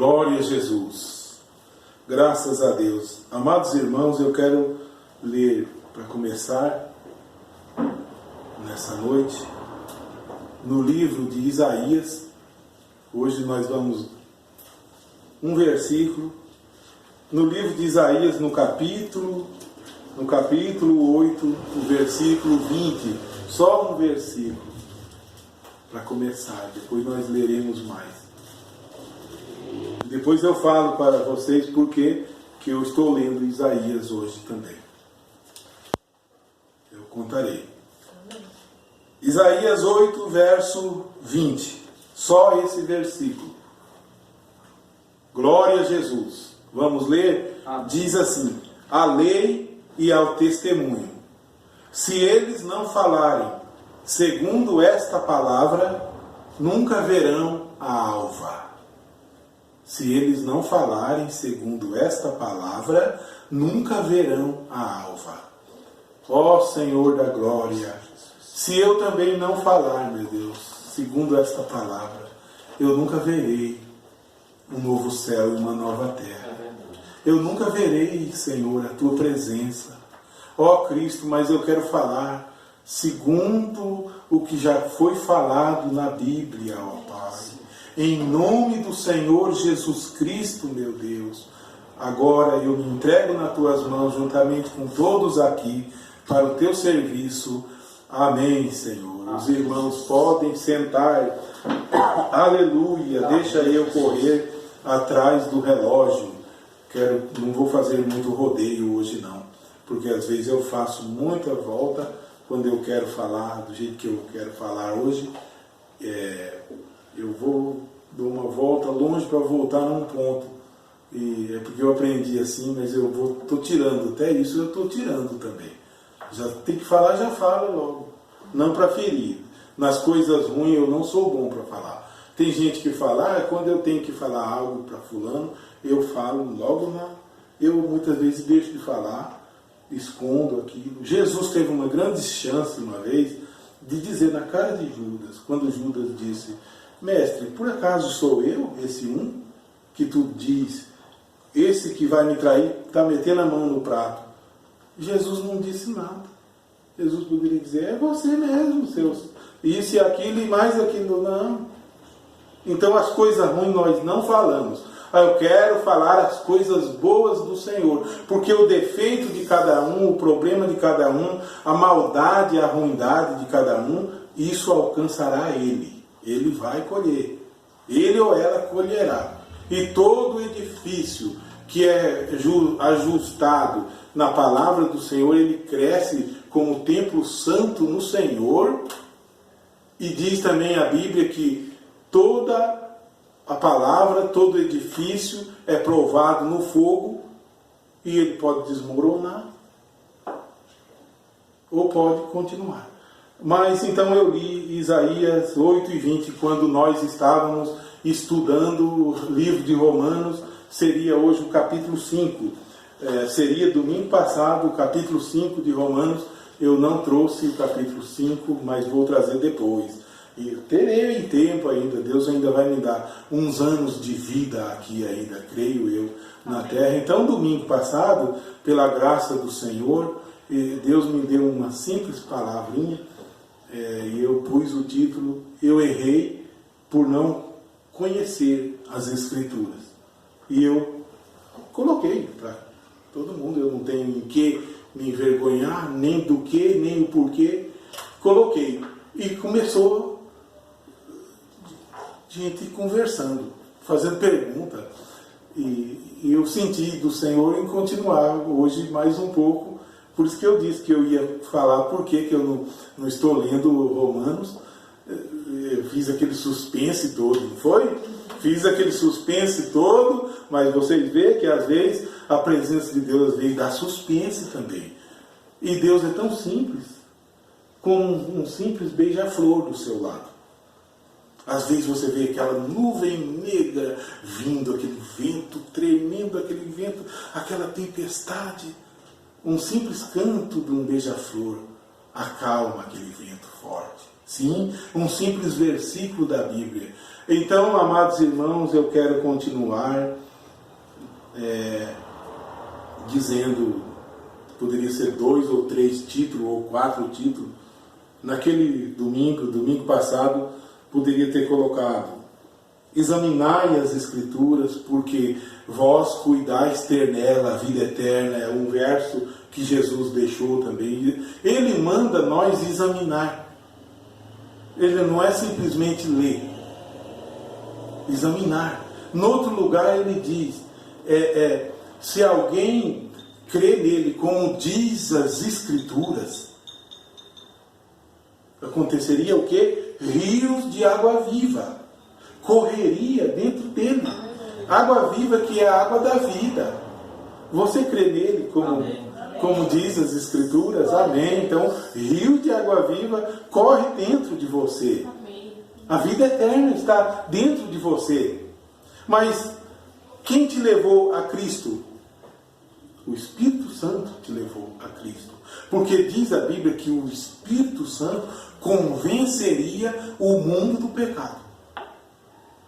Glória a Jesus. Graças a Deus. Amados irmãos, eu quero ler, para começar, nessa noite, no livro de Isaías. Hoje nós vamos um versículo. No livro de Isaías, no capítulo 8, o versículo 20. Só um versículo, para começar. Depois nós leremos mais. Depois eu falo para vocês porque que eu estou lendo Isaías hoje também. Eu contarei. Isaías 8, verso 20. Só esse versículo. Glória a Jesus. Vamos ler? Diz assim: a lei e ao testemunho. Se eles não falarem segundo esta palavra, nunca verão a alva. Se eles não falarem segundo esta palavra, nunca verão a alva. Ó Senhor da glória, se eu também não falar, meu Deus, segundo esta palavra, eu nunca verei um novo céu e uma nova terra. Eu nunca verei, Senhor, a tua presença. Ó Cristo, mas eu quero falar segundo o que já foi falado na Bíblia, ó Pai. Em nome do Senhor Jesus Cristo, meu Deus, agora eu me entrego nas tuas mãos, juntamente com todos aqui, para o teu serviço. Amém, Senhor. Os irmãos podem sentar. Aleluia. Deixa eu correr atrás do relógio. Não vou fazer muito rodeio hoje, não. Porque às vezes eu faço muita volta quando eu quero falar do jeito que eu quero falar hoje. Eu dou uma volta longe para voltar num ponto. E é porque eu aprendi assim, mas estou tirando. Até isso eu estou tirando também. Já tem que falar, já fala logo. Não para ferir. Nas coisas ruins eu não sou bom para falar. Tem gente que fala, quando eu tenho que falar algo para fulano, eu falo logo eu muitas vezes deixo de falar, escondo aquilo. Jesus teve uma grande chance uma vez de dizer na cara de Judas, quando Judas disse: mestre, por acaso sou eu esse um que tu diz, esse que vai me trair, está metendo a mão no prato? Jesus não disse nada. Jesus poderia dizer: é você mesmo, isso e aquilo e mais aquilo. Não. Então as coisas ruins nós não falamos. Eu quero falar as coisas boas do Senhor, porque o defeito de cada um, o problema de cada um, a maldade, a ruindade de cada um, isso alcançará ele. Ele vai colher. Ele ou ela colherá. E todo edifício que é ajustado na palavra do Senhor, ele cresce como templo santo no Senhor. E diz também a Bíblia que toda a palavra, todo edifício é provado no fogo e ele pode desmoronar ou pode continuar. Mas então eu li Isaías 8 e 20 quando nós estávamos estudando o livro de Romanos. Seria hoje o capítulo 5. Seria domingo passado o capítulo 5 de Romanos. Eu não trouxe o capítulo 5, mas vou trazer depois. E terei tempo ainda, Deus ainda vai me dar uns anos de vida aqui ainda, creio eu, na terra. Então, domingo passado, pela graça do Senhor, Deus me deu uma simples palavrinha, e eu pus o título: eu errei por não conhecer as Escrituras. E eu coloquei para todo mundo, eu não tenho em que me envergonhar, nem do que, nem o porquê. Coloquei. E começou gente conversando, fazendo pergunta. E eu senti do Senhor em continuar hoje mais um pouco. Por isso que eu disse que eu ia falar por que eu não estou lendo Romanos. Eu fiz aquele suspense todo, não foi? Fiz aquele suspense todo, mas vocês veem que às vezes a presença de Deus veio dar suspense também. E Deus é tão simples, como um simples beija-flor do seu lado. Às vezes você vê aquela nuvem negra vindo, aquele vento tremendo, aquele vento, aquela tempestade. Um simples canto de um beija-flor acalma aquele vento forte. Sim, um simples versículo da Bíblia. Então, amados irmãos, eu quero continuar dizendo, poderia ser 2 ou 3 títulos, ou 4 títulos. Naquele domingo passado, poderia ter colocado: examinai as Escrituras, porque vós cuidais ter nela a vida eterna. É um verso que Jesus deixou também. Ele manda nós examinar. Ele não é simplesmente ler. Examinar. No outro lugar ele diz, se alguém crê nele, como diz as Escrituras, aconteceria o quê? Rios de água viva correria dentro dele. Água viva, que é a água da vida. Você crê nele, como diz as Escrituras? Amém. Então, rio de água viva corre dentro de você. A vida eterna está dentro de você. Mas quem te levou a Cristo? O Espírito Santo te levou a Cristo. Porque diz a Bíblia que o Espírito Santo convenceria o mundo do pecado.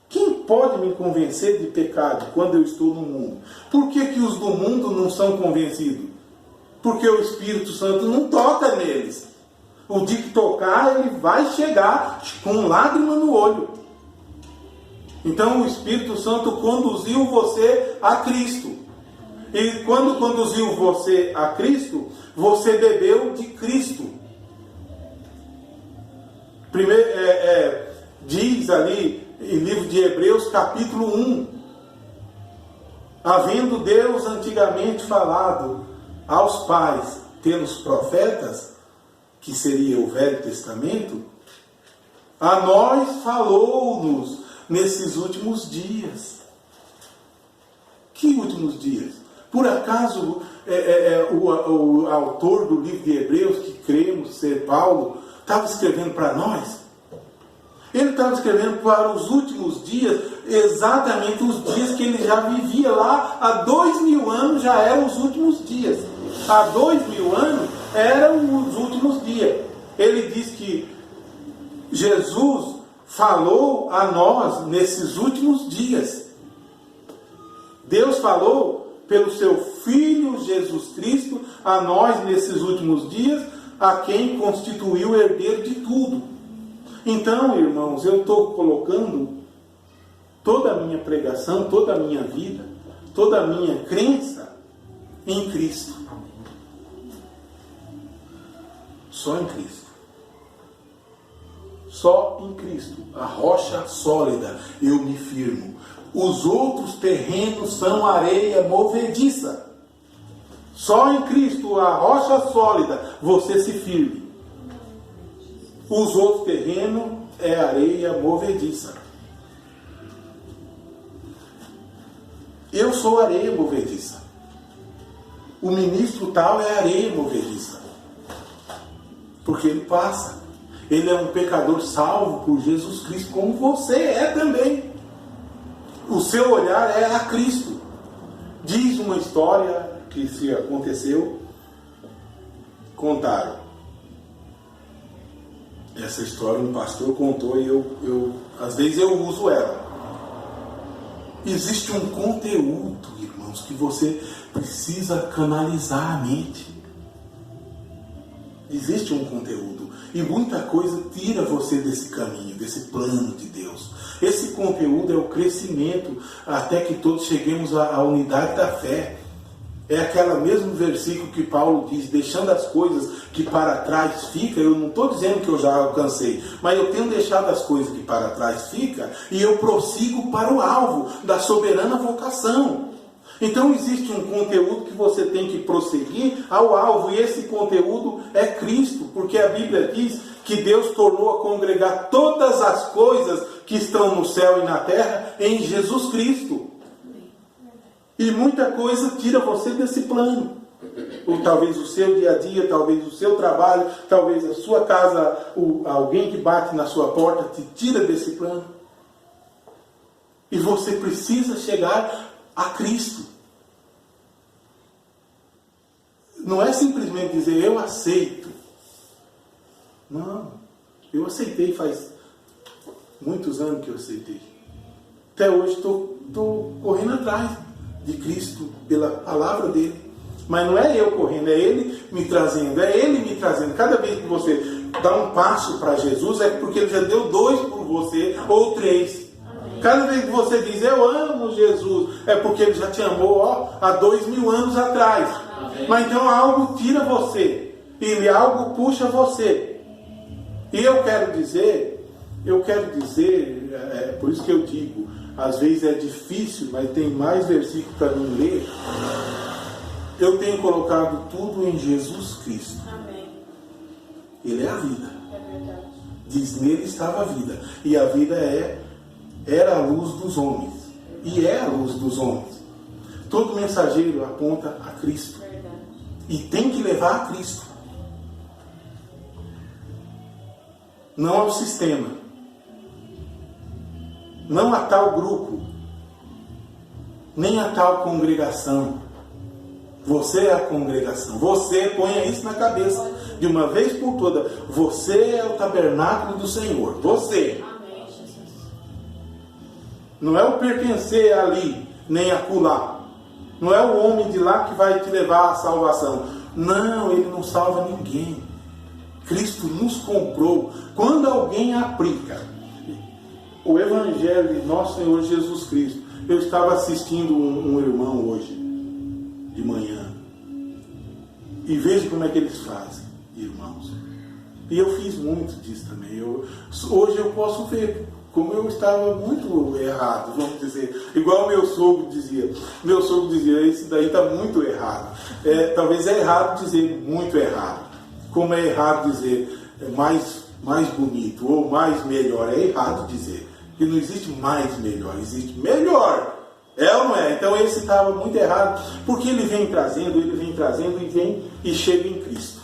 Quem pode me convencer de pecado quando eu estou no mundo? Por que os do mundo não são convencidos? Porque o Espírito Santo não toca neles. O dia que tocar, ele vai chegar com lágrima no olho. Então o Espírito Santo conduziu você a Cristo. E quando conduziu você a Cristo, você bebeu de Cristo. Primeiro, diz ali em livro de Hebreus, capítulo 1, havendo Deus antigamente falado aos pais pelos profetas, que seria o Velho Testamento, a nós falou-nos nesses últimos dias. Que últimos dias? Por acaso o autor do livro de Hebreus, que cremos ser Paulo, estava escrevendo para nós? Ele estava escrevendo para os últimos dias, exatamente os dias que ele já vivia lá. Há 2000 anos já eram os últimos dias. Há 2000 anos eram os últimos dias. Ele diz que Jesus falou a nós nesses últimos dias. Deus falou pelo seu Filho Jesus Cristo a nós nesses últimos dias, a quem constituiu o herdeiro de tudo. Então, irmãos, eu estou colocando toda a minha pregação, toda a minha vida, toda a minha crença em Cristo. Só em Cristo. Só em Cristo. A rocha sólida, eu me firmo. Os outros terrenos são areia movediça. Só em Cristo, a rocha sólida, você se firme. Os outros terrenos é areia movediça. Eu sou areia movediça. O ministro tal é areia movediça. Porque ele passa. Ele é um pecador salvo por Jesus Cristo, como você é também. O seu olhar é a Cristo. Diz uma história que se aconteceu, contaram. Essa história um pastor contou e às vezes eu uso ela. Existe um conteúdo, irmãos, que você precisa canalizar a mente. Existe um conteúdo. E muita coisa tira você desse caminho, desse plano de Deus. Esse conteúdo é o crescimento até que todos cheguemos à unidade da fé. É aquele mesmo versículo que Paulo diz, deixando as coisas que para trás ficam. Eu não estou dizendo que eu já alcancei, mas eu tenho deixado as coisas que para trás ficam e eu prossigo para o alvo da soberana vocação. Então existe um conteúdo que você tem que prosseguir ao alvo, e esse conteúdo é Cristo, porque a Bíblia diz que Deus tornou a congregar todas as coisas que estão no céu e na terra em Jesus Cristo. E muita coisa tira você desse plano. Ou talvez o seu dia a dia, talvez o seu trabalho, talvez a sua casa, alguém que bate na sua porta te tira desse plano. E você precisa chegar a Cristo. Não é simplesmente dizer eu aceito. Não. Eu aceitei, faz muitos anos que eu aceitei. Até hoje estou correndo atrás de Cristo, pela palavra dele. Mas não é eu correndo, é Ele me trazendo, é Ele me trazendo. Cada vez que você dá um passo para Jesus, é porque Ele já deu 2 por você, ou 3. Cada vez que você diz, eu amo Jesus, é porque Ele já te amou há 2000 anos atrás. Mas então algo tira você, e algo puxa você. E eu quero dizer, por isso que eu digo, às vezes é difícil, mas tem mais versículo para não ler. Eu tenho colocado tudo em Jesus Cristo. Amém. Ele é a vida. É verdade. Diz, nele estava a vida. E a vida era a luz dos homens. E é a luz dos homens. Todo mensageiro aponta a Cristo. Verdade. E tem que levar a Cristo. Não ao sistema. Não a tal grupo. Nem a tal congregação. Você é a congregação. Você ponha isso na cabeça de uma vez por toda. Você é o tabernáculo do Senhor. Você. Amém, Jesus. Não é o pertencer ali, nem acolá. Não é o homem de lá que vai te levar à salvação. Não, ele não salva ninguém. Cristo nos comprou. Quando alguém aplica o Evangelho de nosso Senhor Jesus Cristo. Eu estava assistindo um irmão hoje, de manhã, e veja como é que eles fazem, irmãos. E eu fiz muito disso também. Hoje eu posso ver como eu estava muito errado, vamos dizer, igual meu sogro dizia. Meu sogro dizia, esse daí está muito errado. Talvez é errado dizer muito errado. Como é errado dizer mais bonito ou mais melhor. É errado dizer. Porque não existe mais melhor, existe melhor. É ou não é? Então esse estava muito errado, porque ele vem trazendo e chega em Cristo.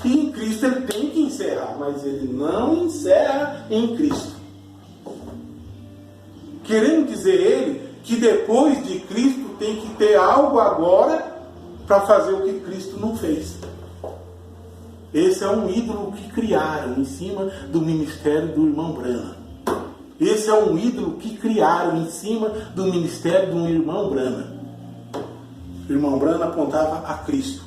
E em Cristo ele tem que encerrar, mas ele não encerra em Cristo. Querendo dizer ele que depois de Cristo tem que ter algo agora para fazer o que Cristo não fez. Esse é um ídolo que criaram em cima do ministério do irmão Branham. Esse é um ídolo que criaram em cima do ministério do irmão Branham. O irmão Branham apontava a Cristo.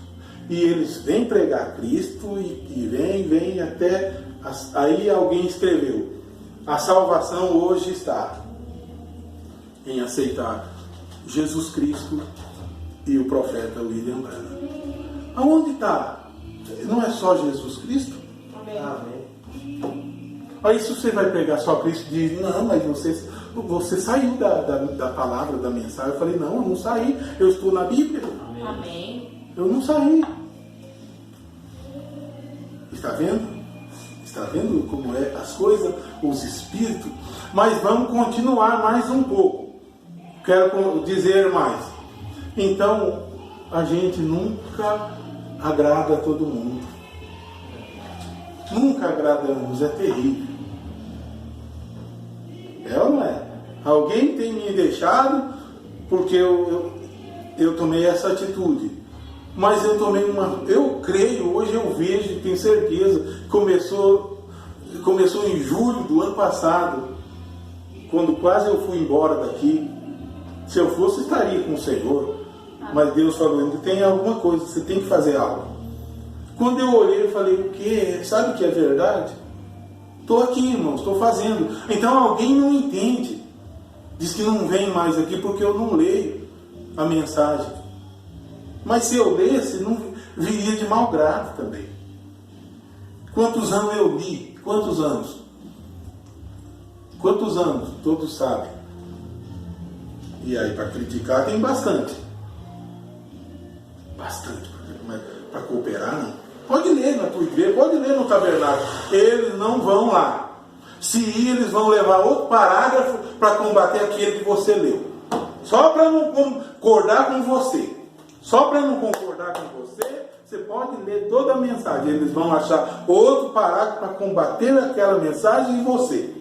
E eles vêm pregar Cristo e vem até... Aí alguém escreveu, a salvação hoje está em aceitar Jesus Cristo e o profeta William Branham. Aonde está? Não é só Jesus Cristo? Amém. Aí se você vai pregar só Cristo e diz, não, mas você saiu da palavra, da mensagem. Eu falei, não, eu não saí, eu estou na Bíblia. Amém. Eu não saí. Está vendo? Está vendo como é as coisas, os espíritos? Mas vamos continuar mais um pouco. Quero dizer mais. Então, a gente nunca agrada a todo mundo. Nunca agradamos, é terrível. É ou não é? Alguém tem me deixado porque eu tomei essa atitude. Mas eu tomei eu creio, hoje eu vejo, tenho certeza, começou em julho do ano passado, quando quase eu fui embora daqui. Se eu fosse, estaria com o Senhor. Mas Deus falou, ainda tem alguma coisa, você tem que fazer algo. Quando eu olhei, eu falei, o quê? Sabe o que é verdade? Estou aqui, irmãos, estou fazendo. Então alguém não entende. Diz que não vem mais aqui porque eu não leio a mensagem. Mas se eu lesse, não viria de mau grado também. Quantos anos eu li? Quantos anos? Quantos anos? Todos sabem. E aí, para criticar, tem bastante. Bastante. Mas para cooperar, não. Pode ler na tua igreja, pode ler no tabernáculo. Eles não vão lá. Se ir, eles vão levar outro parágrafo para combater aquele que você leu. Só para não concordar com você. Só para não concordar com você, você pode ler toda a mensagem. Eles vão achar outro parágrafo para combater aquela mensagem em você.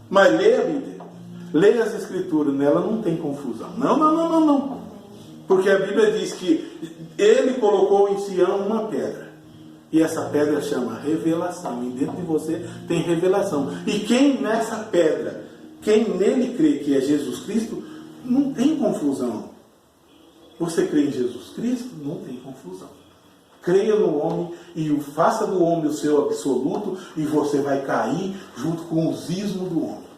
Mas leia a Bíblia. Leia as Escrituras. Nela não tem confusão. Não. Porque a Bíblia diz que ele colocou em Sião uma pedra. E essa pedra chama revelação. E dentro de você tem revelação. E quem nessa pedra, quem nele crê que é Jesus Cristo, não tem confusão. Você crê em Jesus Cristo? Não tem confusão. Creia no homem e faça do homem o seu absoluto e você vai cair junto com os ismos do homem.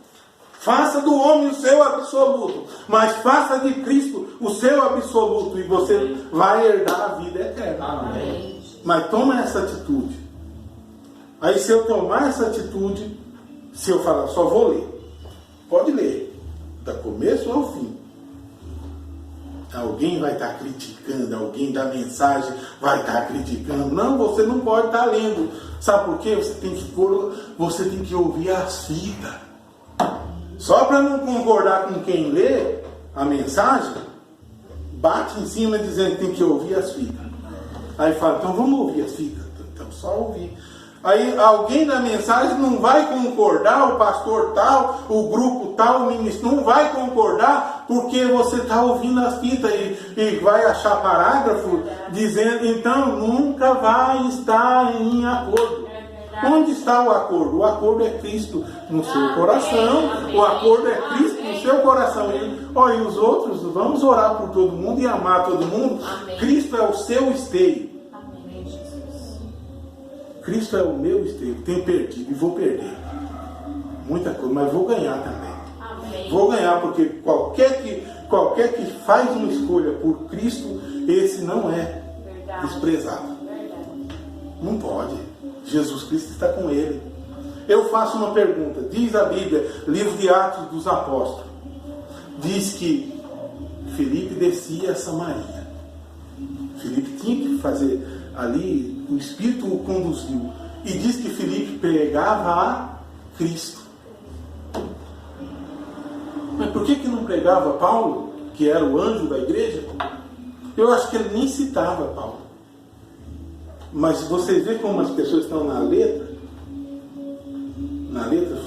Faça do homem o seu absoluto, mas faça de Cristo o seu absoluto e você vai herdar a vida eterna. Amém. Mas toma essa atitude. Aí se eu tomar essa atitude, se eu falar, só vou ler, pode ler, da começo ao fim. Alguém vai estar criticando, alguém da mensagem vai estar criticando. Não, você não pode estar lendo. Sabe por quê? Você tem que ouvir as fitas. Só para não concordar com quem lê a mensagem, bate em cima dizendo que tem que ouvir as fitas. Aí fala, então vamos ouvir as fitas. Então só ouvir. Aí alguém da mensagem não vai concordar, o pastor tal, o grupo tal, o ministro não vai concordar porque você está ouvindo as fitas e vai achar parágrafo dizendo, então nunca vai estar em acordo. Onde está o acordo? O acordo é Cristo no seu coração. O acordo é Cristo no seu coração. E os outros, vamos orar por todo mundo e amar todo mundo. Cristo é o seu esteio. Cristo é o meu esteio. Tenho perdido e vou perder muita coisa, mas vou ganhar também. Amém. Vou ganhar porque qualquer que faz uma escolha por Cristo, esse não é desprezado. Não pode. Jesus Cristo está com ele. Eu faço uma pergunta. Diz a Bíblia, livro de Atos dos Apóstolos, diz que Filipe descia a Samaria. Filipe tinha que fazer ali, o Espírito o conduziu. E diz que Filipe pregava a Cristo. Mas por que não pregava Paulo, que era o anjo da igreja? Eu acho que ele nem citava Paulo. Mas você vê como as pessoas estão na letra,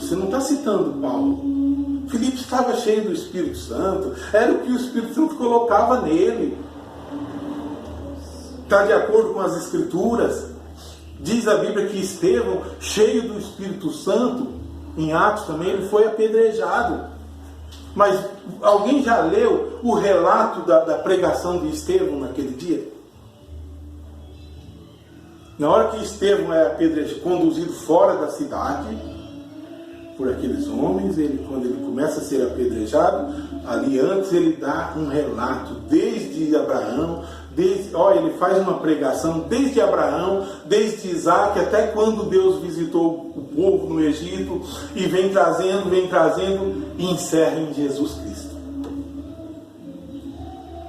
você não está citando Paulo. Filipe estava cheio do Espírito Santo, era o que o Espírito Santo colocava nele. Está de acordo com as Escrituras. Diz a Bíblia que Estevão, cheio do Espírito Santo, em Atos também, ele foi apedrejado. Mas alguém já leu o relato da pregação de Estevão naquele dia? Na hora que Estevão é apedrejado, conduzido fora da cidade por aqueles homens, quando ele começa a ser apedrejado, ali antes ele dá um relato desde Abraão, ele faz uma pregação desde Abraão, desde Isaac, até quando Deus visitou o povo no Egito, e vem trazendo, e encerra em Jesus Cristo.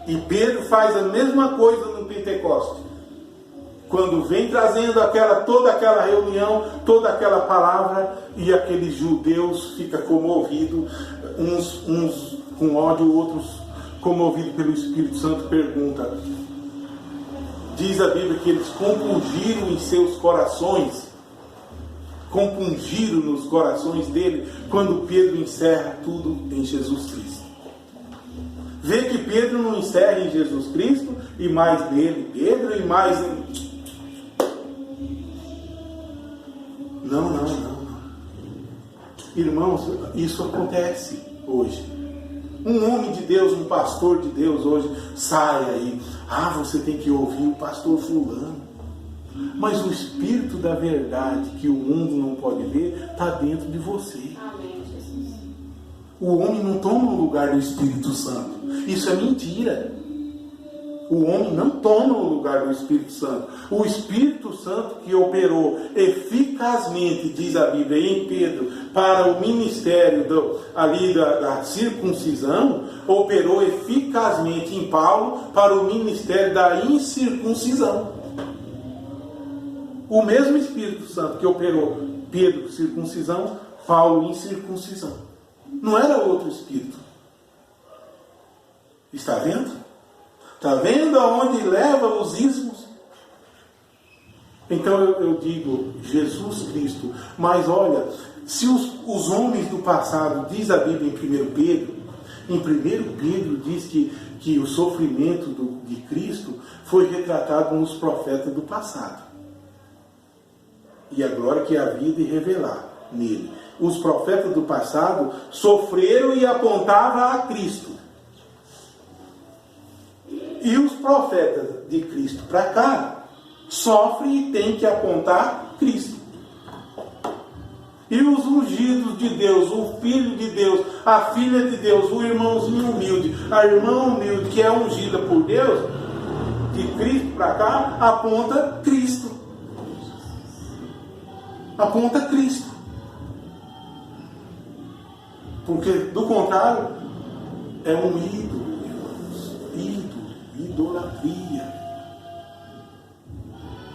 E Pedro faz a mesma coisa no Pentecostes. Quando vem trazendo toda aquela reunião, toda aquela palavra, e aqueles judeus ficam comovidos, uns com ódio, outros comovidos pelo Espírito Santo, pergunta. Diz a Bíblia que eles compungiram em seus corações, compungiram nos corações dele, quando Pedro encerra tudo em Jesus Cristo. Vê que Pedro não encerra em Jesus Cristo, e mais nele, Pedro, e mais... Não. Irmãos, isso acontece hoje. Um homem de Deus, um pastor de Deus hoje sai aí. Você tem que ouvir o pastor fulano. Mas o Espírito da verdade, que o mundo não pode ver, está dentro de você. Amém, Jesus. O homem não toma o lugar do Espírito Santo. Isso é mentira. O homem não toma o lugar do Espírito Santo. O Espírito Santo que operou eficazmente, diz a Bíblia, em Pedro, para o ministério da circuncisão, operou eficazmente em Paulo para o ministério da incircuncisão. O mesmo Espírito Santo que operou Pedro, circuncisão, Paulo, incircuncisão. Não era outro Espírito. Está vendo? Está vendo aonde leva os ismos? Então eu digo, Jesus Cristo. Mas olha, se os homens do passado, diz a Bíblia em 1 Pedro diz que o sofrimento de Cristo foi retratado nos profetas do passado. e a glória que havia de revelar nele. Os profetas do passado sofreram e apontavam a Cristo. E os profetas de Cristo para cá sofrem e têm que apontar Cristo. E os ungidos de Deus, o Filho de Deus, a Filha de Deus, o irmãozinho humilde, a irmã humilde que é ungida por Deus, de Cristo para cá, aponta Cristo. Aponta Cristo. Porque, do contrário, é um ídolo, irmãos. Ídolo, idolatria.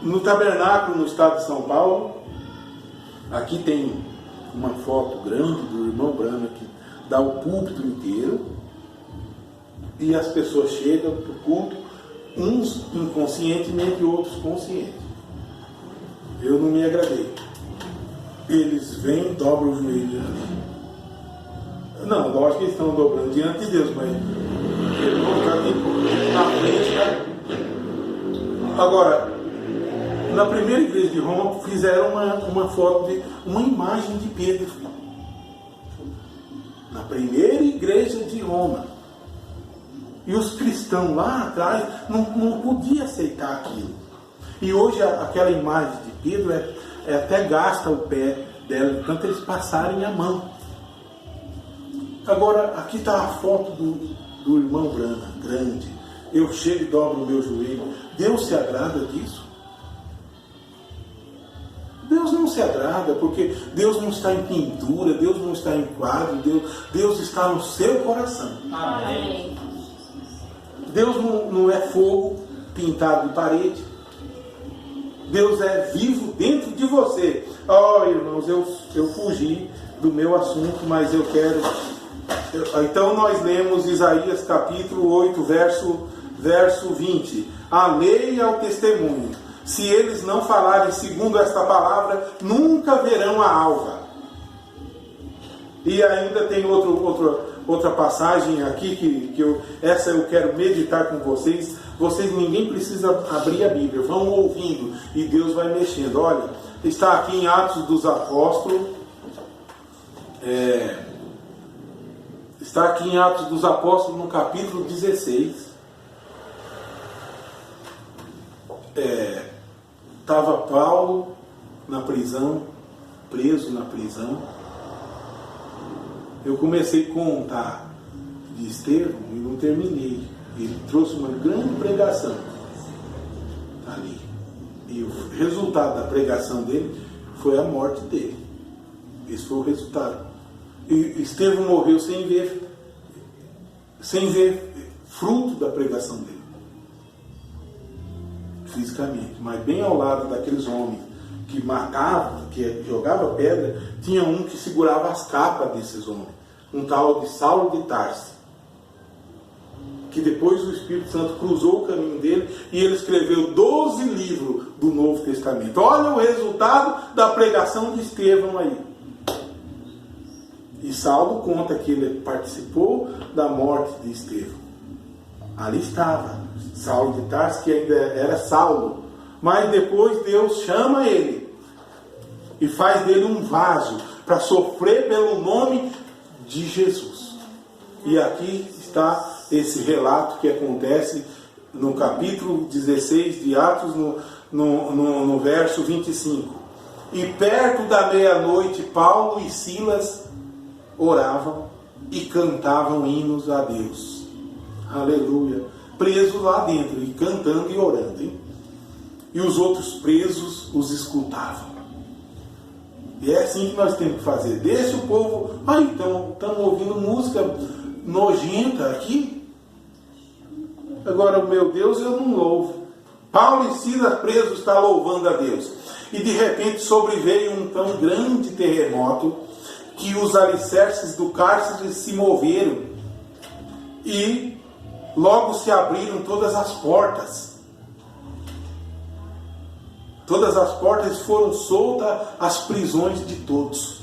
No tabernáculo, no estado de São Paulo, aqui tem uma foto grande do irmão Brana que dá o púlpito inteiro. E as pessoas chegam para o culto, uns inconscientemente e outros conscientes. Eu não me agradei. Eles vêm, dobram o joelho ali. Não, lógico que eles estão dobrando diante de Deus, mas eles vão ficar aqui na frente. Né? Agora, na primeira igreja de Roma, fizeram uma foto de uma imagem de Pedro. Na primeira igreja de Roma. E os cristãos lá atrás não podiam aceitar aquilo. E hoje aquela imagem de Pedro até gasta o pé dela, tanto eles passarem a mão. Agora, aqui está a foto do irmão Brana, grande. Eu chego e dobro o meu joelho. Deus se agrada disso? Deus não se agrada, porque Deus não está em pintura, Deus não está em quadro, Deus está no seu coração. Amém. Deus não é fogo pintado de parede. Deus é vivo dentro de você. Oh, irmãos, eu fugi do meu assunto, mas eu quero... Então nós lemos Isaías capítulo 8, verso 20. A lei e ao testemunho. Se eles não falarem segundo esta palavra, nunca verão a alva. E ainda tem outra passagem aqui essa eu quero meditar com vocês. Ninguém precisa abrir a Bíblia, vão ouvindo e Deus vai mexendo. Olha, está aqui em Atos dos Apóstolos. Está aqui em Atos dos Apóstolos, no capítulo 16. Estava Paulo na prisão, preso na prisão. Eu comecei a contar de Estevão e não terminei. Ele trouxe uma grande pregação ali. E o resultado da pregação dele foi a morte dele. Esse foi o resultado. E Estevão morreu sem ver fruto da pregação dele. Fisicamente. Mas bem ao lado daqueles homens que matavam, que jogavam pedra, tinha um que segurava as capas desses homens. Um tal de Saulo de Tarso. Que depois o Espírito Santo cruzou o caminho dele e ele escreveu 12 livros do Novo Testamento. Olha o resultado da pregação de Estevão aí. E Saulo conta que ele participou da morte de Estevão. Ali estava Saulo de Tarso, que ainda era Saulo. Mas depois Deus chama ele e faz dele um vaso para sofrer pelo nome de Jesus. E aqui está esse relato que acontece no capítulo 16 de Atos, no verso 25. E perto da meia-noite, Paulo e Silas oravam e cantavam hinos a Deus. Aleluia. Presos lá dentro, e cantando e orando. Hein? E os outros presos os escutavam. E é assim que nós temos que fazer. Deixa o povo... então, estamos ouvindo música nojenta aqui. Agora, meu Deus, eu não louvo. Paulo e Silas presos está louvando a Deus. E de repente sobreveio um tão grande terremoto que os alicerces do cárcere se moveram e logo se abriram todas as portas. Todas as portas foram soltas, as prisões de todos.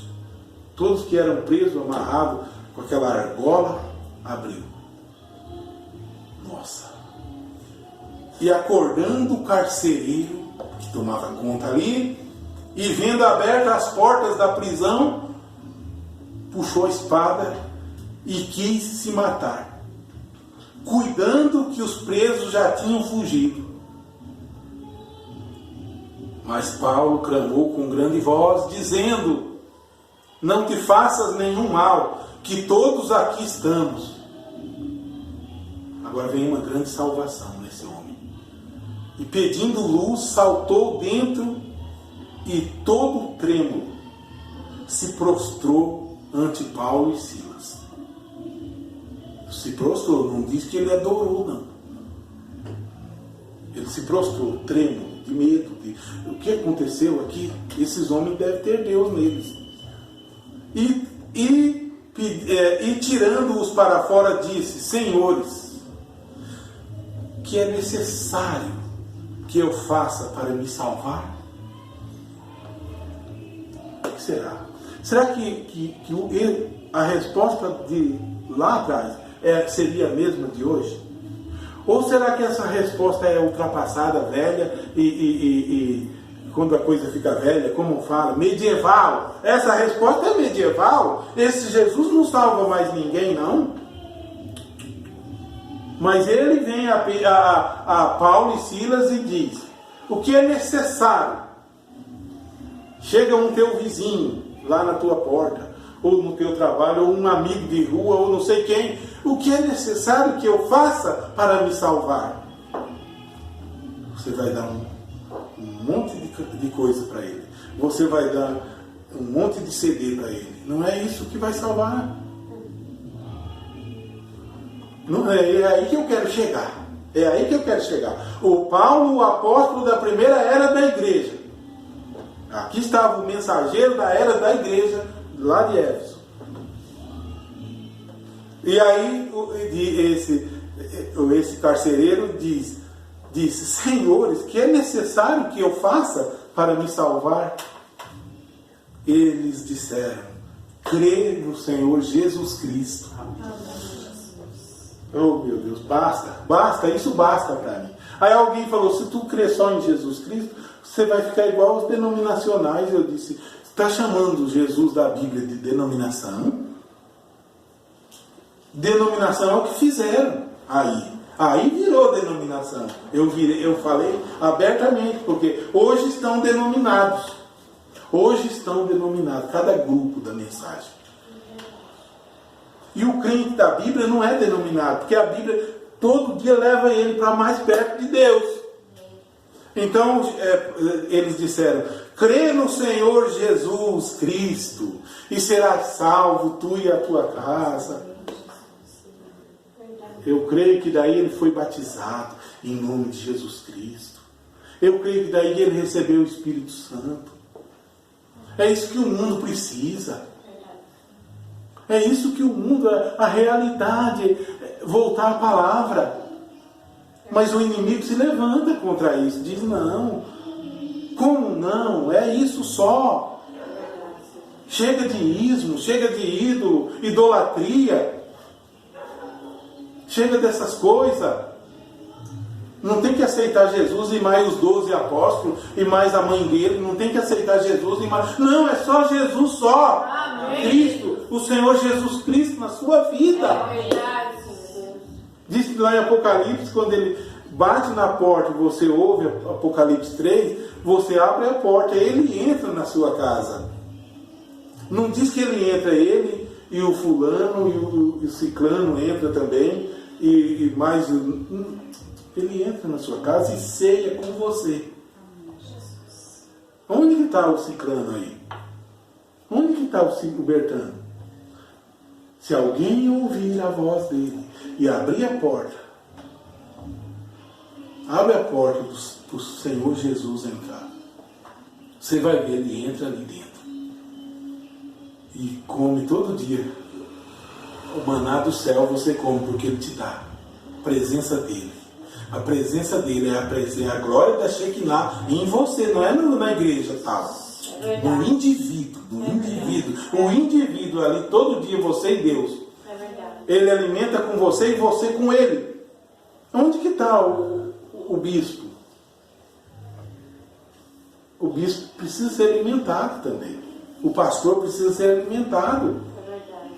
Todos que eram presos, amarrados com aquela argola, abriu. Nossa! E acordando o carcereiro, que tomava conta ali, E vendo abertas as portas da prisão, puxou a espada e quis se matar, cuidando que os presos já tinham fugido. Mas Paulo clamou com grande voz, dizendo: não te faças nenhum mal, que todos aqui estamos. Agora vem uma grande salvação nesse homem. E pedindo luz, saltou dentro e todo trêmulo se prostrou ante Paulo e Silas. Se prostrou, não diz que ele adorou, não. Ele se prostrou, trêmulo, de medo. O que aconteceu aqui? Esses homens devem ter Deus neles. E tirando-os para fora, disse: senhores, que é necessário que eu faça para me salvar? O que será? Será que a resposta de lá atrás seria a mesma de hoje? Ou será que essa resposta é ultrapassada, velha, e quando a coisa fica velha, como fala, medieval? Essa resposta é medieval? Esse Jesus não salva mais ninguém, não? Mas ele vem a Paulo e Silas e diz: o que é necessário? Chega um teu vizinho lá na tua porta, ou no teu trabalho, ou um amigo de rua, ou não sei quem. O que é necessário que eu faça para me salvar? Você vai dar um monte de coisa para ele. Você vai dar um monte de CD para ele. Não é isso que vai salvar. Não é aí que eu quero chegar. É aí que eu quero chegar. O Paulo, o apóstolo da primeira era da igreja. Aqui estava o mensageiro da era da igreja, lá de Éfeso. E aí esse carcereiro disse: senhores, que é necessário que eu faça para me salvar? Eles disseram: crê no Senhor Jesus Cristo. Oh meu Deus, basta, isso basta para mim. Aí alguém falou: se tu crê só em Jesus Cristo, você vai ficar igual aos denominacionais. Eu disse: está chamando Jesus da Bíblia de denominação? Denominação é o que fizeram aí virou denominação. Eu falei abertamente, porque hoje estão denominados, cada grupo da mensagem. E o crente da Bíblia não é denominado, porque a Bíblia todo dia leva ele para mais perto de Deus. Então eles disseram: crê no Senhor Jesus Cristo e serás salvo, tu e a tua casa. Eu creio que daí ele foi batizado em nome de Jesus Cristo. Eu creio que daí ele recebeu o Espírito Santo. É isso que o mundo precisa. É isso que o mundo, a realidade, voltar à palavra. Mas o inimigo se levanta contra isso, diz: não, como não? É isso só. Chega de ismo, chega de ídolo, idolatria. Chega dessas coisas. Não tem que aceitar Jesus e mais os 12 apóstolos e mais a mãe dele. Não tem que aceitar Jesus e mais... Não, é só Jesus só. Amém. Cristo, o Senhor Jesus Cristo na sua vida. É verdade, Senhor. Diz que lá em Apocalipse, quando ele bate na porta, você ouve Apocalipse 3, você abre a porta, ele entra na sua casa. Não diz que ele entra, ele e o fulano e o ciclano entra também. E mais, ele entra na sua casa e ceia com você. Onde que está o ciclano aí? Onde que está o Bertano? Se alguém ouvir a voz dele e abrir a porta, abre a porta para o Senhor Jesus entrar. Você vai ver, ele entra ali dentro e come todo dia. O maná do céu você come, porque ele te dá a presença dele. A presença dele é a glória da Shekinah em você, não é na igreja, tá? No indivíduo, o indivíduo ali, todo dia, você e Deus. É verdade. Ele alimenta com você e você com ele. Onde que está o bispo? o bispo precisa ser alimentado também. O pastor precisa ser alimentado É verdade.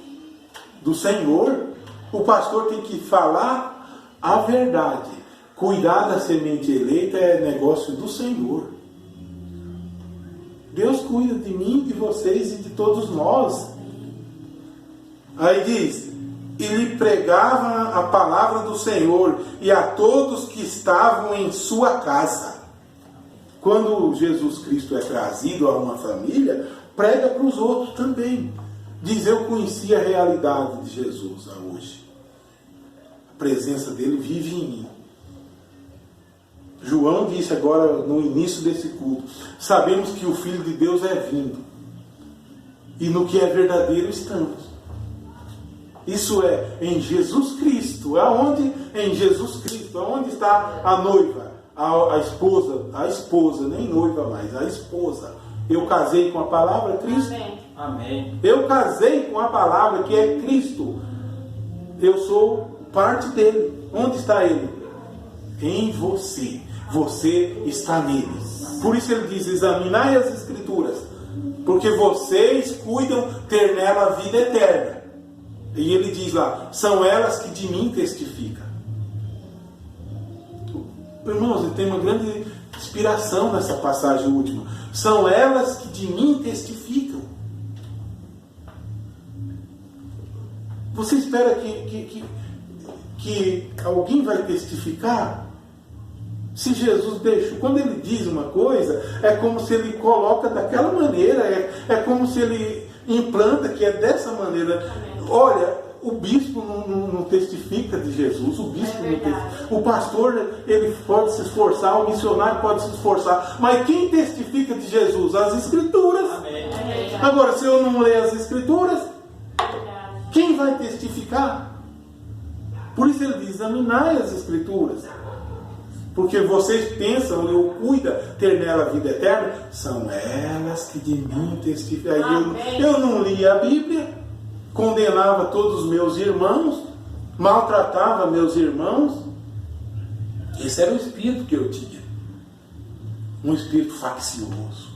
do Senhor. O pastor tem que falar a verdade. Cuidar da semente eleita é negócio do Senhor. Deus cuida de mim, de vocês e de todos nós. Aí diz, e lhe pregava a palavra do Senhor e a todos que estavam em sua casa. Quando Jesus Cristo é trazido a uma família, prega para os outros também. Diz, eu conheci a realidade de Jesus hoje. A presença dele vive em mim. João disse agora no início desse culto, sabemos que o Filho de Deus é vindo. E no que é verdadeiro estamos. Isso é em Jesus Cristo. Aonde? Em Jesus Cristo. Aonde está a noiva? A esposa, nem noiva mais, a esposa. Eu casei com a palavra Cristo. Amém. Amém. Eu casei com a palavra que é Cristo. Eu sou parte dele. Onde está ele? Em você. Você está nele. Por isso ele diz, examinai as Escrituras, porque vocês cuidam ter nela a vida eterna. E ele diz lá, são elas que de mim testificam. Irmãos, tem uma grande inspiração nessa passagem última. São elas que de mim testificam. Você espera que alguém vai testificar? Se Jesus deixou, quando ele diz uma coisa, é como se ele coloca daquela maneira, é como se ele implanta que é dessa maneira. Olha, o bispo não testifica de Jesus, o bispo não testifica. O pastor, ele pode se esforçar, o missionário pode se esforçar, mas quem testifica de Jesus? As Escrituras. Amém. Agora, se eu não ler as Escrituras, quem vai testificar? Por isso ele diz, examinai as Escrituras. Porque vocês pensam, eu cuido ter nela a vida eterna, são elas que de mim testificam. Eu não li a Bíblia, condenava todos os meus irmãos, maltratava meus irmãos. Esse era o espírito que eu tinha. Um espírito faccioso.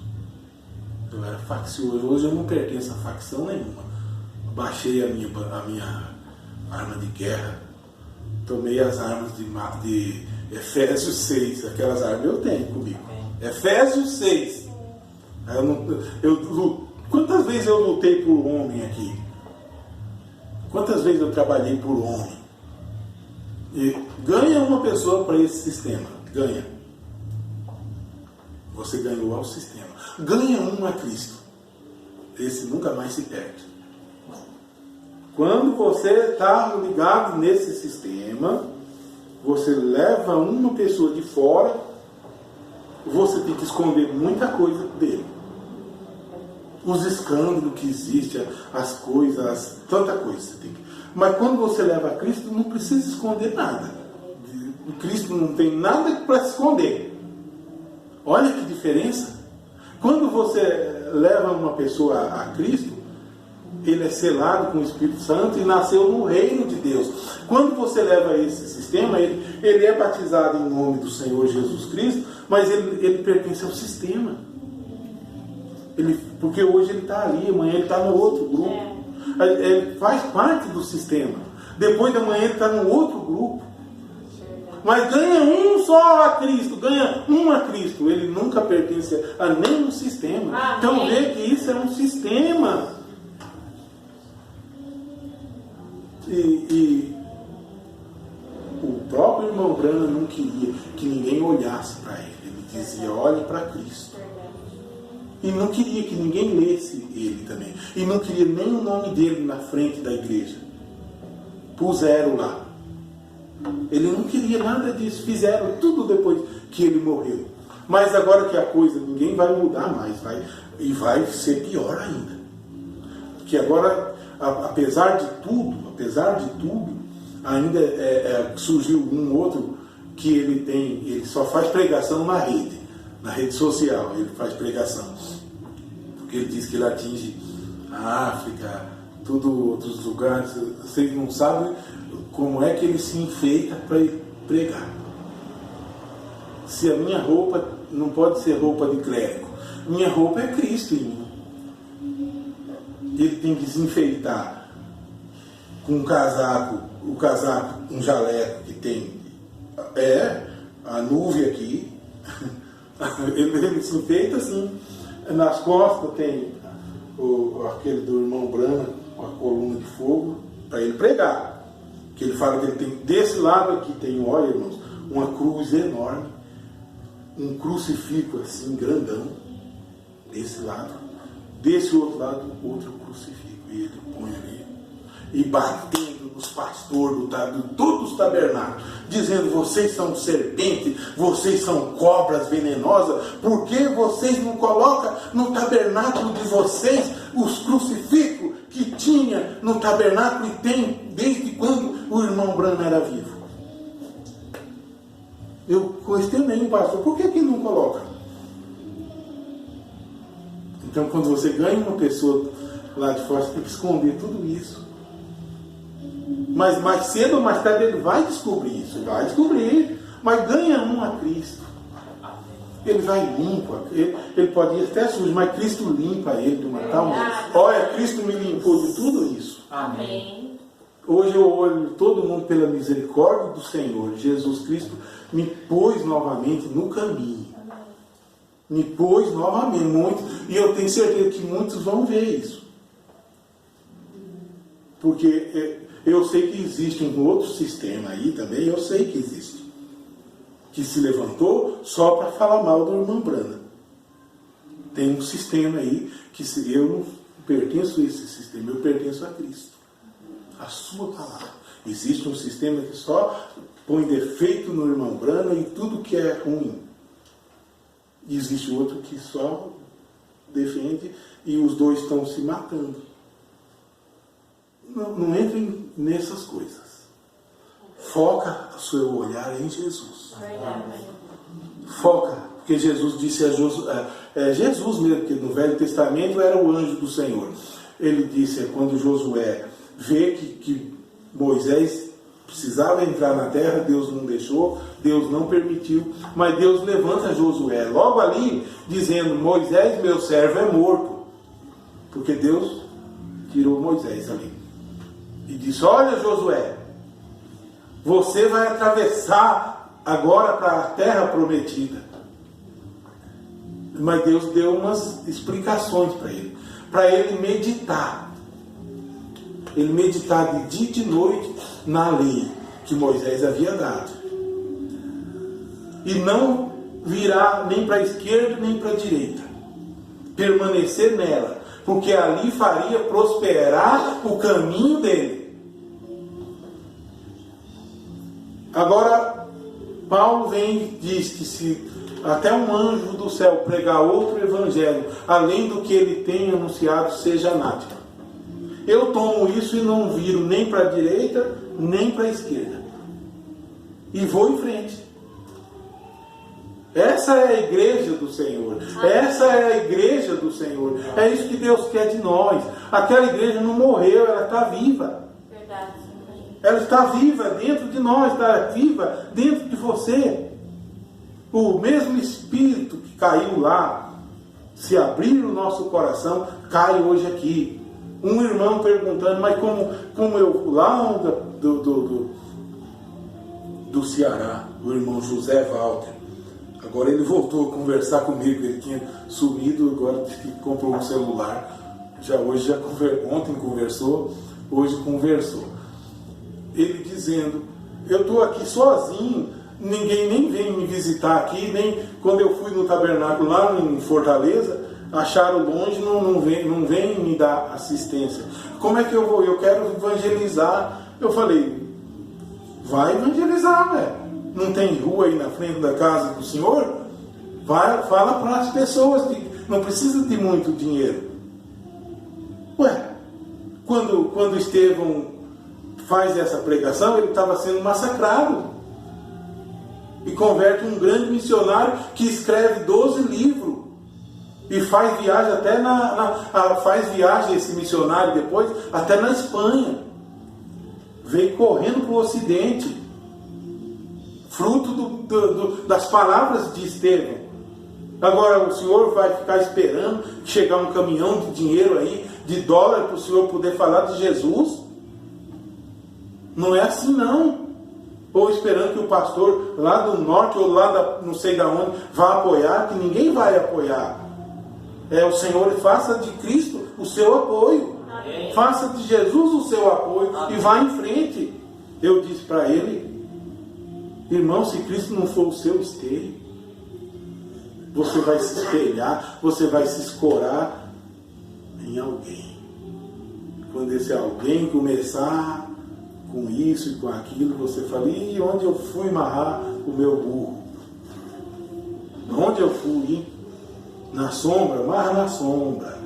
Eu era faccioso. Hoje eu não pertenço a facção nenhuma. Baixei a minha arma de guerra. Tomei as armas de Efésios 6. Aquelas armas eu tenho comigo. Efésios 6. Quantas vezes eu lutei por homem aqui? Quantas vezes eu trabalhei por homem? E ganha uma pessoa para esse sistema. Ganha. Você ganhou ao sistema. Ganha um a Cristo. Esse nunca mais se perde. Quando você está ligado nesse sistema, você leva uma pessoa de fora, você tem que esconder muita coisa dele. Os escândalos que existem, as coisas, tanta coisa você tem que... Mas quando você leva a Cristo, não precisa esconder nada. O Cristo não tem nada para se esconder. Olha que diferença. Quando você leva uma pessoa a Cristo, ele é selado com o Espírito Santo e nasceu no reino de Deus. Quando você leva esse sistema, ele é batizado em nome do Senhor Jesus Cristo, mas ele pertence ao sistema. Porque hoje ele está ali, amanhã ele está no outro grupo. Ele faz parte do sistema. Depois da manhã ele está no outro grupo. Mas ganha um só a Cristo, ganha um a Cristo. Ele nunca pertence a nenhum sistema. Amém. Então vê que isso é um sistema. E o próprio irmão Branham não queria que ninguém olhasse para ele. Ele dizia, olhe para Cristo. E não queria que ninguém lesse ele também. E não queria nem o nome dele na frente da igreja. Puseram lá. Ele não queria nada disso. Fizeram tudo depois que ele morreu. Mas agora que a coisa, ninguém vai mudar mais. E vai ser pior ainda. Porque agora, apesar de tudo, ainda surgiu um outro que ele só faz pregação na rede social, ele faz pregação. Porque ele diz que ele atinge a África, tudo outros lugares. Vocês não sabem como é que ele se enfeita para ir pregar. Se a minha roupa não pode ser roupa de clérigo, Minha roupa é Cristo em mim. Ele tem que se enfeitar com um casaco, um jaleco que tem a nuvem aqui. Ele se enfeita assim. Nas costas tem aquele do irmão Branham, com a coluna de fogo, para ele pregar. Que ele fala que ele tem, desse lado aqui tem, olha irmãos, uma cruz enorme, um crucifixo assim, grandão, desse lado. Desse outro lado, outro crucifixo. E ele põe ali, e batendo nos pastores de todos os tabernáculos, dizendo: vocês são serpentes, vocês são cobras venenosas, por que vocês não colocam no tabernáculo de vocês os crucifixos que tinha no tabernáculo e tem desde quando o irmão Branham era vivo? Eu questionei o pastor: por que não coloca? Então, quando você ganha uma pessoa lá de fora, você tem que esconder tudo isso. Mas mais cedo ou mais tarde ele vai descobrir isso. Vai descobrir. Mas ganha um a Cristo. Ele vai limpo. Ele pode ir até sujo, mas Cristo limpa ele de uma tal maneira. Olha, Cristo me limpou de tudo isso. Amém. Hoje eu olho todo mundo pela misericórdia do Senhor. Jesus Cristo me pôs novamente no caminho. Me pôs novamente muito. E eu tenho certeza que muitos vão ver isso. Porque eu sei que existe um outro sistema aí também, eu sei que existe, que se levantou só para falar mal do irmão Branham. Tem um sistema aí que eu não pertenço a esse sistema, eu pertenço a Cristo, a sua palavra. Existe um sistema que só põe defeito no irmão Branham e tudo que é ruim. E existe outro que só defende e os dois estão se matando. Não entrem nessas coisas. Foca o seu olhar em Jesus. Foca, porque Jesus disse a Jesus mesmo, que no Velho Testamento era o anjo do Senhor. Ele disse, quando Josué vê que Moisés precisava entrar na terra, Deus não deixou, Deus não permitiu, mas Deus levanta Josué logo ali, dizendo: Moisés, meu servo, é morto. Porque Deus tirou Moisés ali. E disse: olha, Josué, você vai atravessar agora para a terra prometida. Mas Deus deu umas explicações para ele meditar. Ele meditar de dia e de noite na lei que Moisés havia dado. E não virar nem para a esquerda nem para a direita. Permanecer nela. Porque ali faria prosperar o caminho dele. Agora, Paulo vem e diz que se até um anjo do céu pregar outro evangelho, além do que ele tem anunciado, seja anátema. Eu tomo isso e não viro nem para a direita, nem para a esquerda. E vou em frente. Essa é a igreja do Senhor. Essa é a igreja do Senhor. É isso que Deus quer de nós. Aquela igreja não morreu, ela está viva. Verdade. Ela está viva dentro de nós, está viva dentro de você. O mesmo Espírito que caiu lá, se abrir o nosso coração, cai hoje aqui. Um irmão perguntando: mas como eu lá do Ceará, o irmão José Walter, agora ele voltou a conversar comigo, ele tinha sumido, agora disse que comprou um celular, ontem conversou, hoje conversou. Ele dizendo: eu estou aqui sozinho, ninguém nem vem me visitar aqui, nem quando eu fui no tabernáculo lá em Fortaleza, acharam longe, não vem me dar assistência. Como é que eu vou? Eu quero evangelizar. Eu falei: vai evangelizar, velho. Não tem rua aí na frente da casa do Senhor? Vai, fala para as pessoas que não precisa de muito dinheiro. Ué, quando Estevão faz essa pregação, ele estava sendo massacrado. E converte um grande missionário que escreve 12 livros. E faz viagem até faz viagem esse missionário depois, até na Espanha. Veio correndo para o Ocidente. Fruto das palavras de Estevão. Agora o senhor vai ficar esperando chegar um caminhão de dinheiro aí, de dólar, para o senhor poder falar de Jesus? Não é assim não. Ou esperando que o pastor lá do norte ou lá não sei da onde vá apoiar, que ninguém vai apoiar. O Senhor faça de Cristo o seu apoio. Amém. Faça de Jesus o seu apoio. Amém. E vá em frente. Eu disse para ele, irmão, se Cristo não for o seu esteio, você vai se espelhar, você vai se escorar em alguém. Quando esse alguém começar com isso e com aquilo, você fala, e onde eu fui amarrar o meu burro? Onde eu fui? Na sombra? Amarra na sombra.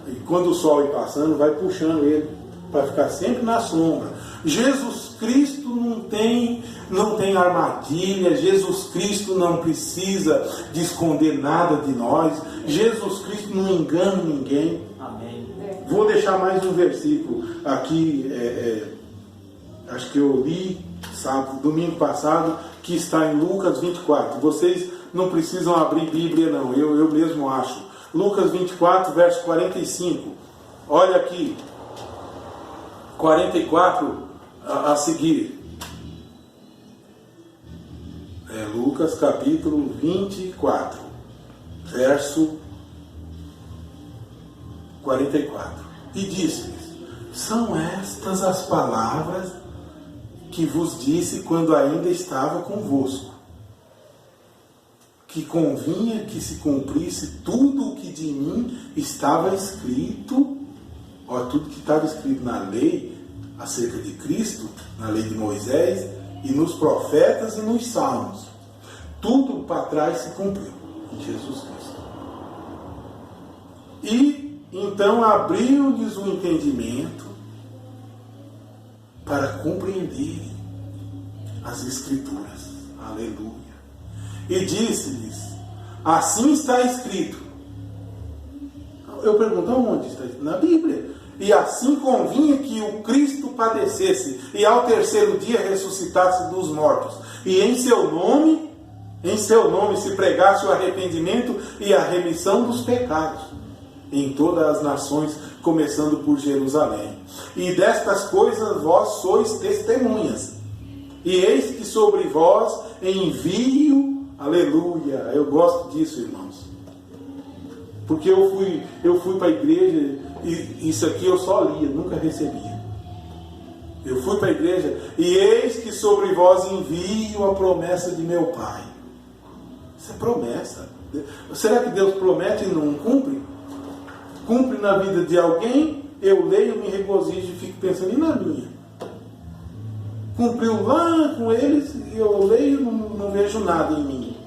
E quando o sol ir passando, vai puxando ele para ficar sempre na sombra. Jesus Cristo não tem armadilha. Jesus Cristo não precisa de esconder nada de nós. Jesus Cristo não engana ninguém. Amém. Vou deixar mais um versículo aqui, acho que eu li domingo passado, que está em Lucas 24. Vocês não precisam abrir Bíblia não, eu mesmo acho. Lucas 24, verso 45. Olha aqui, 44 a seguir. Lucas capítulo 24, verso 44. E disse-lhes, são estas as palavras que vos disse quando ainda estava convosco, que convinha que se cumprisse tudo o que de mim estava escrito, tudo que estava escrito na lei acerca de Cristo, na lei de Moisés, e nos profetas e nos salmos. Tudo para trás se cumpriu em Jesus Cristo. E então abriu-lhes o entendimento para compreenderem as Escrituras. Aleluia. E disse-lhes, assim está escrito. Eu pergunto, aonde está escrito? Na Bíblia. E assim convinha que o Cristo padecesse e ao terceiro dia ressuscitasse dos mortos. E em seu nome se pregasse o arrependimento e a remissão dos pecados em todas as nações, começando por Jerusalém. E destas coisas vós sois testemunhas. E eis que sobre vós envio, aleluia, eu gosto disso, irmãos. Porque eu fui para a igreja e isso aqui eu só lia, nunca recebia. Eu fui para a igreja e eis que sobre vós envio a promessa de meu Pai. Isso é promessa. Será que Deus promete e não cumpre? Cumpre na vida de alguém, eu leio, me regozijo e fico pensando, e na minha? Cumpriu lá com eles, eu leio e não vejo nada em mim.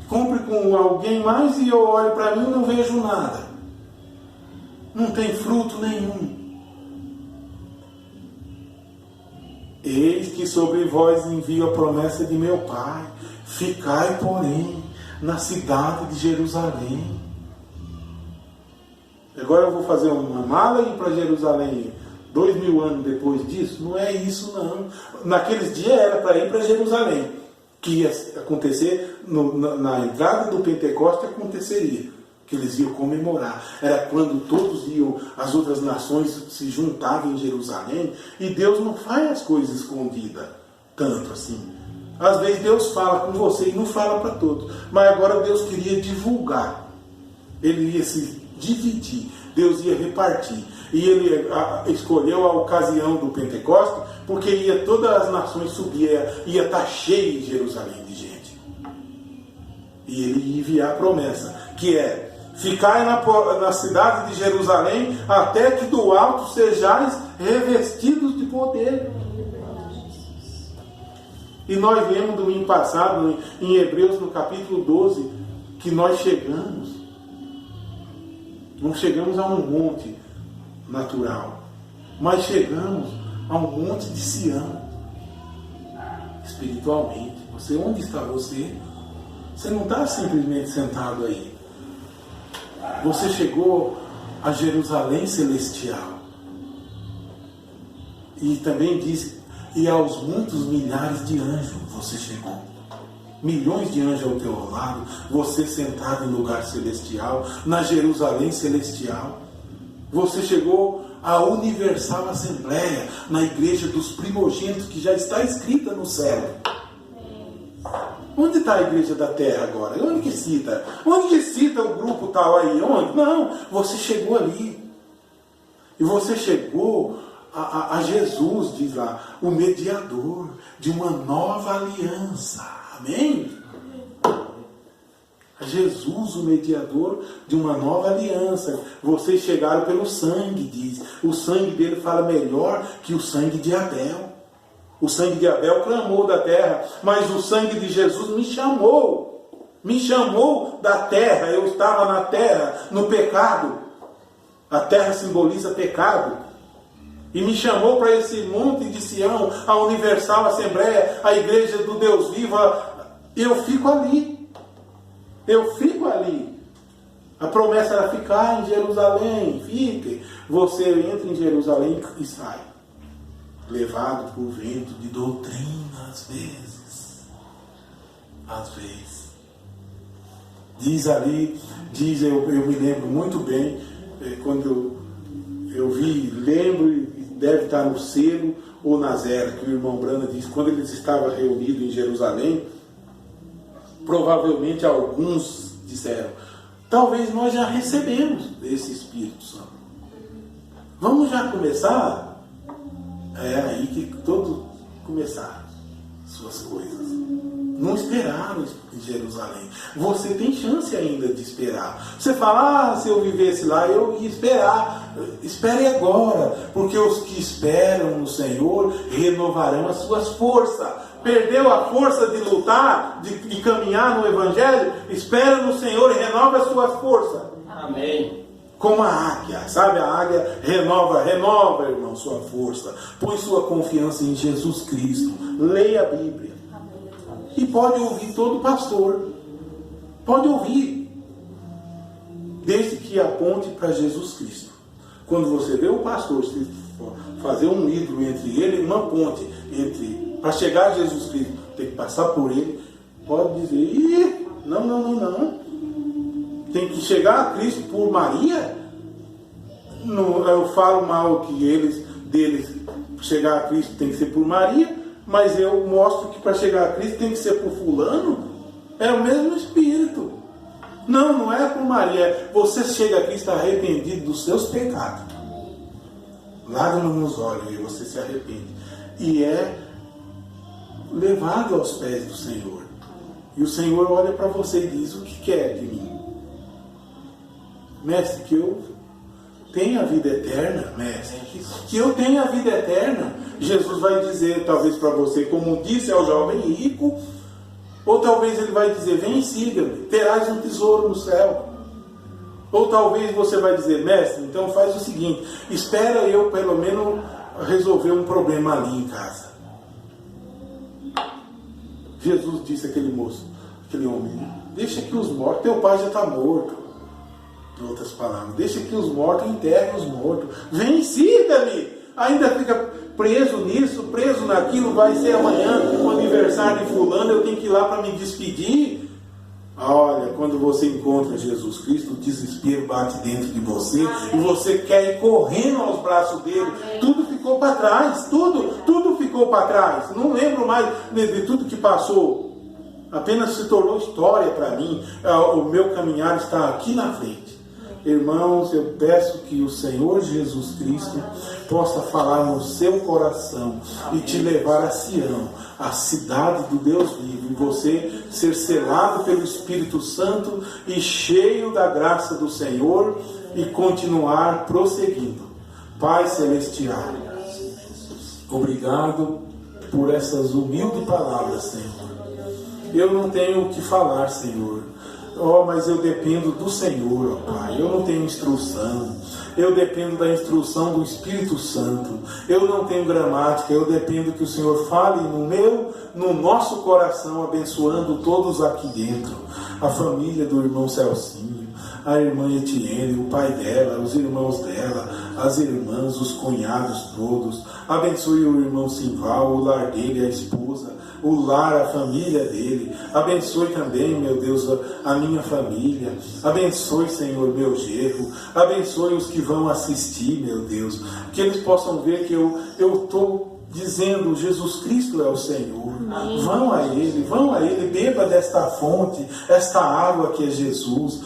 Cumpre com alguém mais e eu olho para mim e não vejo nada. Não tem fruto nenhum. Eis que sobre vós envio a promessa de meu Pai. Ficai, porém, na cidade de Jerusalém. Agora eu vou fazer uma mala e ir para Jerusalém 2000 anos depois disso? Não é isso não. Naqueles dias era para ir para Jerusalém. Que ia acontecer na entrada do Pentecoste, aconteceria. Que eles iam comemorar. Era quando todos iam, as outras nações se juntavam em Jerusalém. E Deus não faz as coisas escondidas tanto assim. Às vezes Deus fala com você e não fala para todos. Mas agora Deus queria divulgar. Ele ia se dividir. Deus ia repartir. E ele escolheu a ocasião do Pentecoste, porque ia todas as nações subir, ia estar cheio em Jerusalém de gente. E ele ia enviar a promessa, que é: ficai na cidade de Jerusalém, até que do alto sejais revestidos de poder. E nós vemos domingo passado, em Hebreus, no capítulo 12, que nós chegamos. Não chegamos a um monte natural, mas chegamos a um monte de Sião, espiritualmente. Onde está você? Você não está simplesmente sentado aí. Você chegou a Jerusalém celestial. E também diz, e aos muitos milhares de anjos você chegou. milhões de anjos ao teu lado, você sentado em lugar celestial, na Jerusalém celestial. Você chegou à Universal Assembleia, na igreja dos primogênitos, que já está escrita no céu. Onde está a igreja da terra agora? Onde que cita? Onde que cita o grupo tal aí? Onde? Não, você chegou ali. E você chegou a Jesus, diz lá, o mediador de uma nova aliança. Amém? A Jesus, o mediador de uma nova aliança. Vocês chegaram pelo sangue, diz. O sangue dele fala melhor que o sangue de Abel. O sangue de Abel clamou da terra, mas o sangue de Jesus me chamou. Me chamou da terra. Eu estava na terra, no pecado. A terra simboliza pecado. E me chamou para esse monte de Sião, a Universal Assembleia, a igreja do Deus vivo. Eu fico ali. Eu fico ali. A promessa era ficar em Jerusalém. Fique. Você entra em Jerusalém e sai. Levado por vento de doutrina, às vezes. Às vezes. Diz ali, eu me lembro muito bem, quando eu vi, lembro, deve estar no selo ou na zera, que o irmão Brana diz, quando eles estavam reunidos em Jerusalém, provavelmente alguns disseram, talvez nós já recebemos esse Espírito Santo. Vamos já começar? É aí que todos começaram suas coisas. Não esperaram em Jerusalém. Você tem chance ainda de esperar. Você fala, se eu vivesse lá, eu ia esperar. Espere agora, porque os que esperam no Senhor renovarão as suas forças. Perdeu a força de lutar, de caminhar no Evangelho? Espera no Senhor e renova as suas forças. Amém. Como a águia, sabe? A águia renova, irmão, sua força. Põe sua confiança em Jesus Cristo. Leia a Bíblia. E pode ouvir todo pastor. Pode ouvir. Desde que aponte para Jesus Cristo. Quando você vê o pastor fazer um ídolo entre ele, uma ponte para chegar a Jesus Cristo, tem que passar por ele, pode dizer, não. Tem que chegar a Cristo por Maria? Não, eu falo mal que deles chegar a Cristo tem que ser por Maria, mas eu mostro que para chegar a Cristo tem que ser por fulano. É o mesmo Espírito. Não é por Maria. Você chega a Cristo arrependido dos seus pecados. Lágrimas nos olhos e você se arrepende. E é levado aos pés do Senhor. E o Senhor olha para você e diz, o que quer de mim? Mestre, que eu tenha a vida eterna, mestre. Que eu tenha a vida eterna. Jesus vai dizer, talvez para você, como disse ao jovem rico, ou talvez ele vai dizer, vem e siga-me, terás um tesouro no céu. Ou talvez você vai dizer, mestre, então faz o seguinte, espera eu pelo menos resolver um problema ali em casa. Jesus disse àquele moço, aquele homem, deixa que os mortos, teu pai já está morto. Em outras palavras, deixa que os mortos enterrem os mortos. Vem, siga-me. Ainda fica preso nisso, preso naquilo, vai ser amanhã o aniversário de fulano, eu tenho que ir lá para me despedir. Olha, quando você encontra Jesus Cristo, o desespero bate dentro de você. Amém. E você quer ir correndo aos braços dele. Amém. Tudo ficou para trás, tudo ficou para trás. Não lembro mais de tudo que passou. Apenas se tornou história para mim. O meu caminhar está aqui na frente. Irmãos, eu peço que o Senhor Jesus Cristo possa falar no seu coração e te levar a Sião, a cidade do Deus vivo, e você ser selado pelo Espírito Santo e cheio da graça do Senhor e continuar prosseguindo. Pai Celestial, obrigado por essas humildes palavras, Senhor. Eu não tenho o que falar, Senhor. Mas eu dependo do Senhor, ó Pai. Eu não tenho instrução. Eu dependo da instrução do Espírito Santo. Eu não tenho gramática. Eu dependo que o Senhor fale no nosso coração, abençoando todos aqui dentro. A família do irmão Celcinho, a irmã Etienne, o pai dela, os irmãos dela, as irmãs, os cunhados todos. Abençoe o irmão Simval, o lar dele, a esposa, o lar, a família dele. Abençoe também, meu Deus, a minha família. Abençoe, Senhor, meu genro. Abençoe os que vão assistir, meu Deus. Que eles possam ver que eu estou dizendo, Jesus Cristo é o Senhor. Amém. Vão a Ele, beba desta fonte, esta água que é Jesus.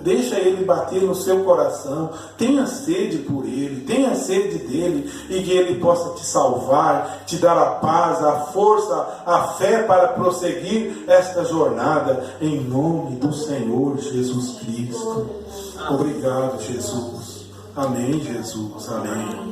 Deixa Ele bater no seu coração. Tenha sede por Ele, tenha sede dEle, e que Ele possa te salvar, te dar a paz, a força, a fé para prosseguir esta jornada, em nome do Senhor Jesus Cristo. Obrigado, Jesus. Amém, Jesus. Amém.